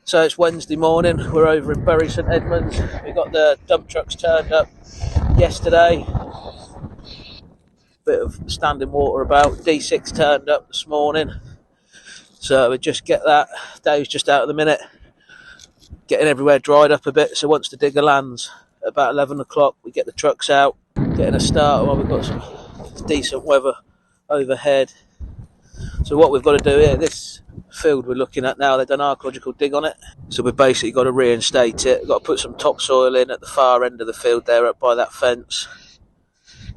So it's Wednesday morning, we're over in Bury St Edmunds. We got the dump trucks turned up yesterday. Bit of standing water about. D6 turned up this morning. So we just get that. Dave's just out at the minute, getting everywhere dried up a bit. So once the digger lands at about 11 o'clock, we get the trucks out, getting a start while we've got some decent weather overhead. So what we've got to do here, this field we're looking at now, they've done archaeological dig on it. So we've basically got to reinstate it. We've got to put some topsoil in at the far end of the field there, up by that fence,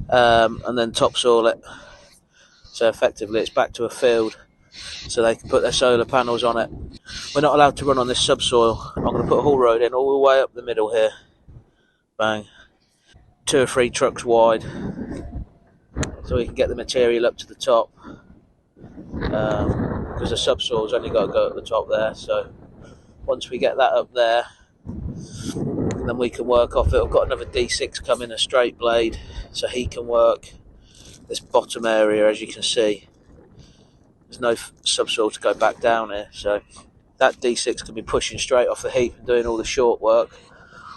and then topsoil it. So effectively it's back to a field so they can put their solar panels on it. We're not allowed to run on this subsoil. I'm going to put a haul road in all the way up the middle here. Bang. 2 or 3 trucks wide so we can get the material up to the top, because the subsoil's only got to go at the top there. So once we get that up there, then we can work off it. I've got another D6 coming, a straight blade, so he can work this bottom area. As you can see, there's no subsoil to go back down here, so that D6 can be pushing straight off the heap and doing all the short work,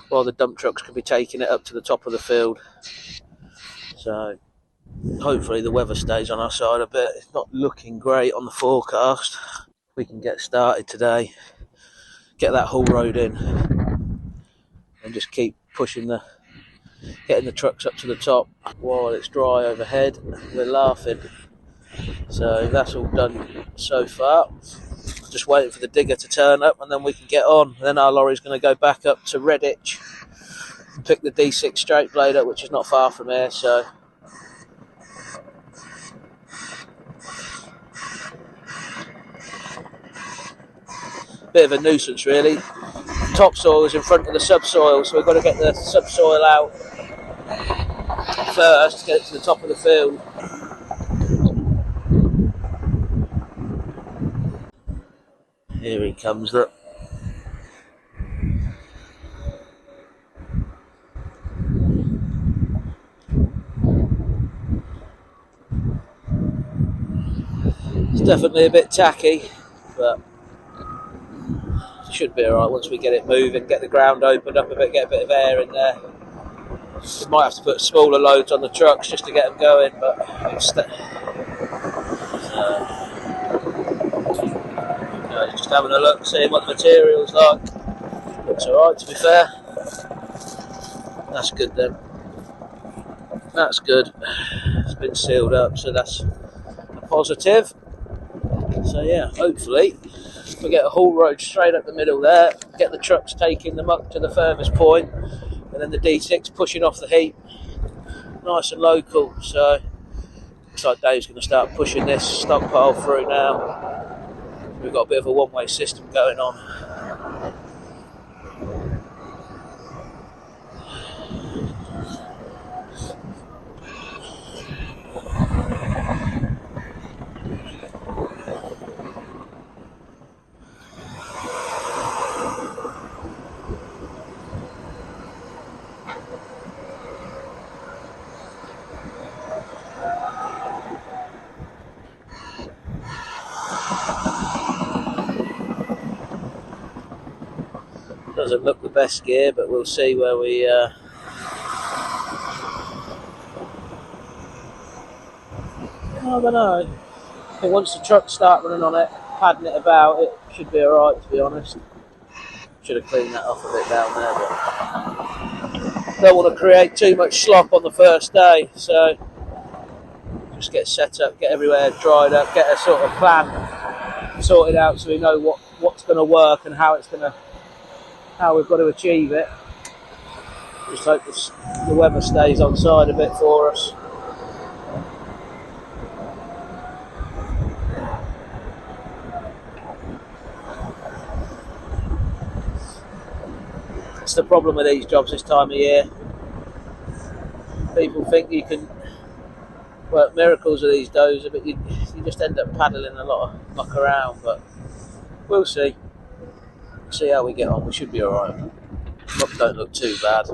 while the dump trucks can be taking it up to the top of the field. So hopefully the weather stays on our side a bit. It's not looking great on the forecast. We can get started today, get that haul road in, and just keep pushing getting the trucks up to the top while it's dry overhead. We're laughing. So that's all done so far. Just waiting for the digger to turn up and then we can get on. Then our lorry's going to go back up to Redditch and pick the D6 straight blade up, which is not far from here. So bit of a nuisance really. Topsoil is in front of the subsoil, so we've got to get the subsoil out first to get it to the top of the field. Here he comes, look. It's definitely a bit tacky, but it should be alright once we get it moving, get the ground opened up a bit, get a bit of air in there. We might have to put smaller loads on the trucks just to get them going, but just having a look, seeing what the material's like. Looks alright, to be fair. That's good then. That's good. It's been sealed up, so that's a positive. So yeah, hopefully we get a haul road straight up the middle there, get the trucks taking them up to the furthest point, and then the D6 pushing off the heap. Nice and local, so looks like Dave's going to start pushing this stockpile through now. We've got a bit of a one-way system going on. Doesn't look the best gear, but we'll see where we I don't know. I think once the trucks start running on it, padding it about, it should be alright, to be honest. Should have cleaned that off a bit down there, but don't want to create too much slop on the first day, so just get set up, get everywhere dried up, get a sort of plan sorted out so we know what's going to work and how we've got to achieve it. Just hope the weather stays on side a bit for us. It's the problem with these jobs this time of year. People think you can work miracles with these dozers, but you just end up paddling a lot of muck around, but we'll see. See how we get on. We should be alright. Don't look too bad.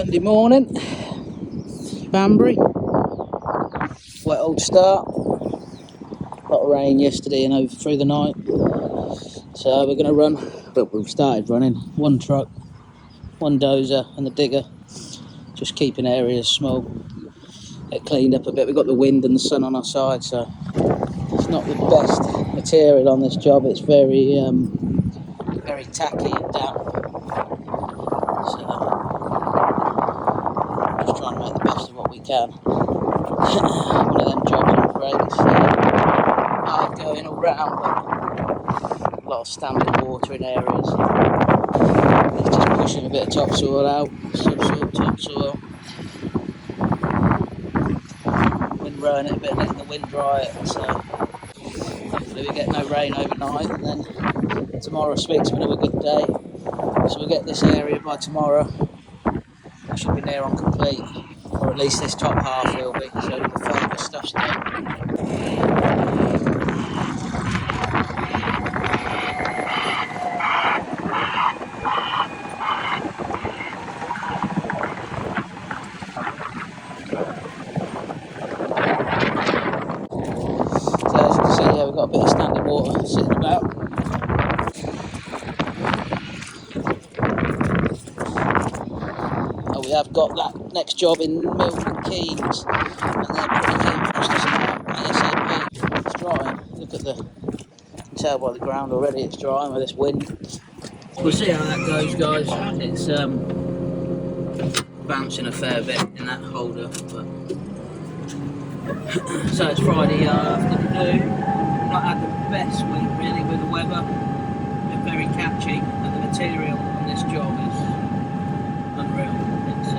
Monday morning, Banbury, wet old start. A lot of rain yesterday and over through the night, so we're going to run, but we've started running one truck, one dozer and the digger, just keeping areas small. It cleaned up a bit. We've got the wind and the sun on our side, so it's not the best material on this job. It's very very tacky and damp, so just trying to make the best of what we can. One of them jobs, I'm afraid. It's hard going all round, but a lot of standing water in areas. It's just pushing a bit of topsoil out, subsoil, topsoil. Wind rowing it a bit, letting the wind dry it. So hopefully we get no rain overnight, and then tomorrow speaks of another good day. So we'll get this area by tomorrow. We should be near on complete, or at least this top half will be, so the further stuff's done. So as you can see, yeah, we've got a bit of standing water sitting about. Oh, we have got that next job in Milton Keynes, and they're pretty keen for us to start ASAP. It's drying. Look at the, you can tell by the ground already it's drying with this wind. We'll see how that goes, guys. It's bouncing a fair bit in that holder, but so it's Friday afternoon. Not had the best week really with the weather. Been very catchy, and the material on this job is unreal. It's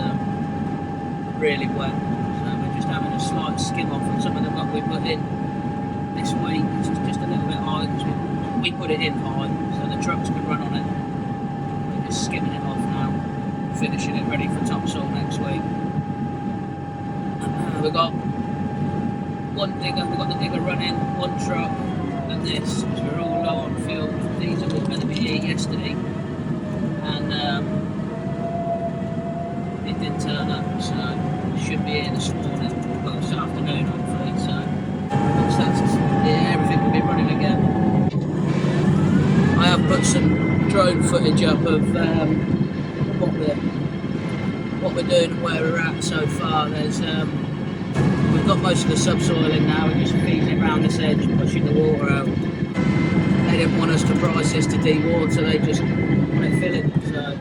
really wet, so we're just having a slight skim off on some of the muck we put in this week. It's just a little bit high because we put it in high so the trucks could run on it. We're just skimming it off now, finishing it ready for topsoil next week. We've got one digger, we've got the digger running, one truck, and this, because we're all low on fuel. Diesel was meant to be here yesterday, and it didn't turn up, so it should be here this morning, well this afternoon hopefully, so once that's, yeah, everything will be running again. I have put some drone footage up of what we're doing and where we're at so far. There's we've got most of the subsoil in now, we're just feeding it around this edge, pushing the water out. They didn't want us to price this to dewater, so they just want it filling, so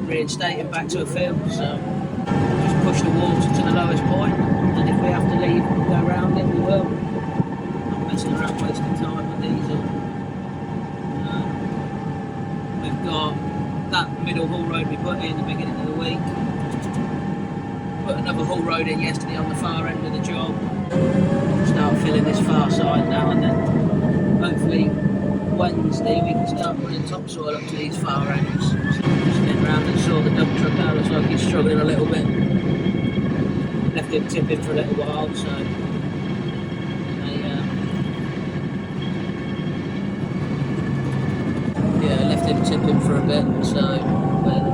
reinstating back to a field, so just push the water to the lowest point, and if we have to leave and go around it, we will. Not messing around wasting time with diesel. We've got that middle haul road we put in the beginning of the week. Put another haul road in yesterday on the far end of the job. Start filling this far side now, and then hopefully Wednesday we can start putting topsoil up to these far ends. So just getting around and saw the dump truck out, looks like he's struggling a little bit. Left him tipping for a little while, so left him tipping for a bit, so we'll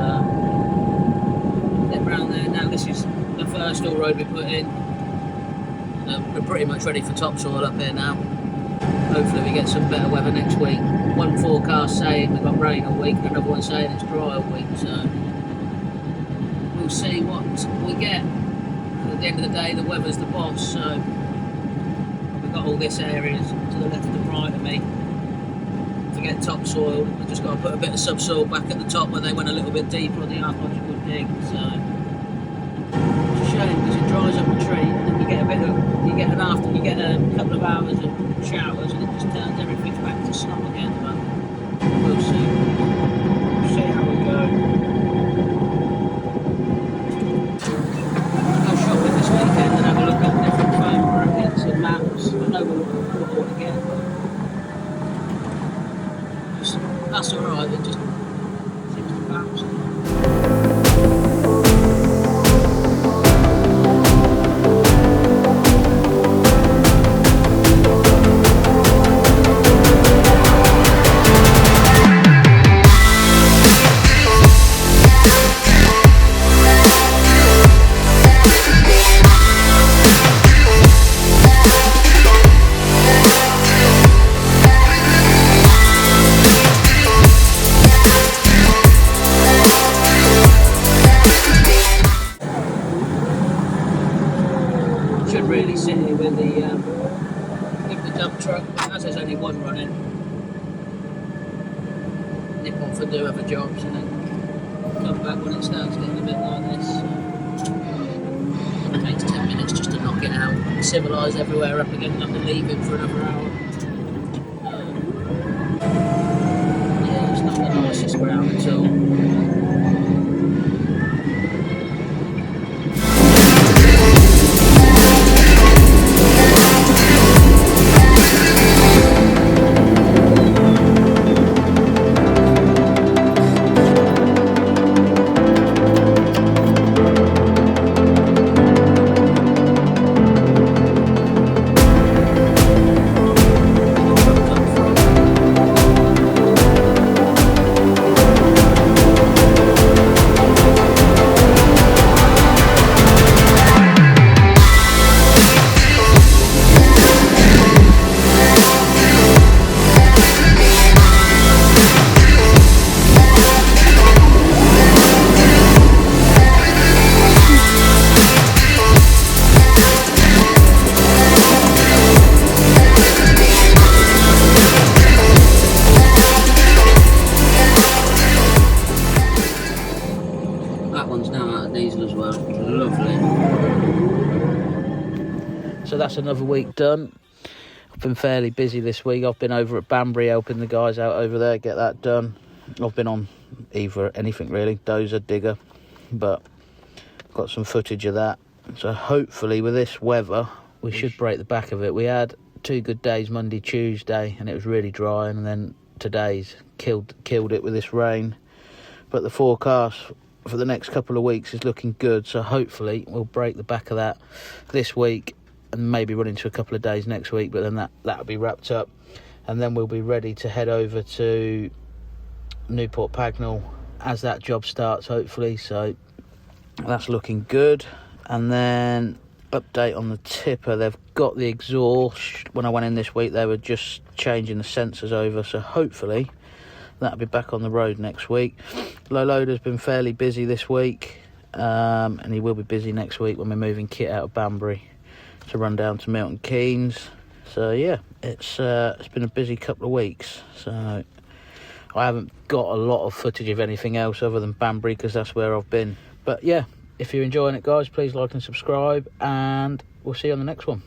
get round there. Now this is the first haul road we put in. We're pretty much ready for topsoil up here now. Hopefully we get some better weather next week. One forecast saying we've got rain all week, and another one saying it's dry all week, so we'll see what we get. At the end of the day, the weather's the boss, so we've got all this areas to the left and right of me to get topsoil. We've just got to put a bit of subsoil back at the top where they went a little bit deeper on the archaeological dig, so it's a shame because it dries up a tree, and then you get a couple of hours of showers and it just turns everything back to snow again, but we'll see. We'll see how we go. Go shopping this weekend and have a look at different phone brackets and maps. I know what I want to get, but that's alright, it just seems to bounce. dump truck, but as there's only one running, nip off and do other jobs and then come back when it starts getting a bit like this. It takes 10 minutes just to knock it out, civilise everywhere up again and have to leave it for another hour. Yeah, it's not the nicest ground at all. That one's now out of diesel as well. Lovely. So that's another week done. I've been fairly busy this week. I've been over at Banbury helping the guys out over there get that done. I've been on either anything really, dozer, digger, but got some footage of that. So hopefully with this weather, we should break the back of it. We had 2 good days, Monday, Tuesday, and it was really dry, and then today's killed it with this rain. But the forecast for the next couple of weeks is looking good, so hopefully we'll break the back of that this week and maybe run into a couple of days next week, but then that'll be wrapped up, and then we'll be ready to head over to Newport Pagnell as that job starts, hopefully. So that's looking good. And then update on the tipper, they've got the exhaust. When I went in this week, they were just changing the sensors over, so hopefully that'll be back on the road next week. Low loader's been fairly busy this week, and he will be busy next week when we're moving kit out of Banbury to run down to Milton Keynes. So yeah, it's been a busy couple of weeks. So I haven't got a lot of footage of anything else other than Banbury because that's where I've been. But yeah, if you're enjoying it, guys, please like and subscribe, and we'll see you on the next one.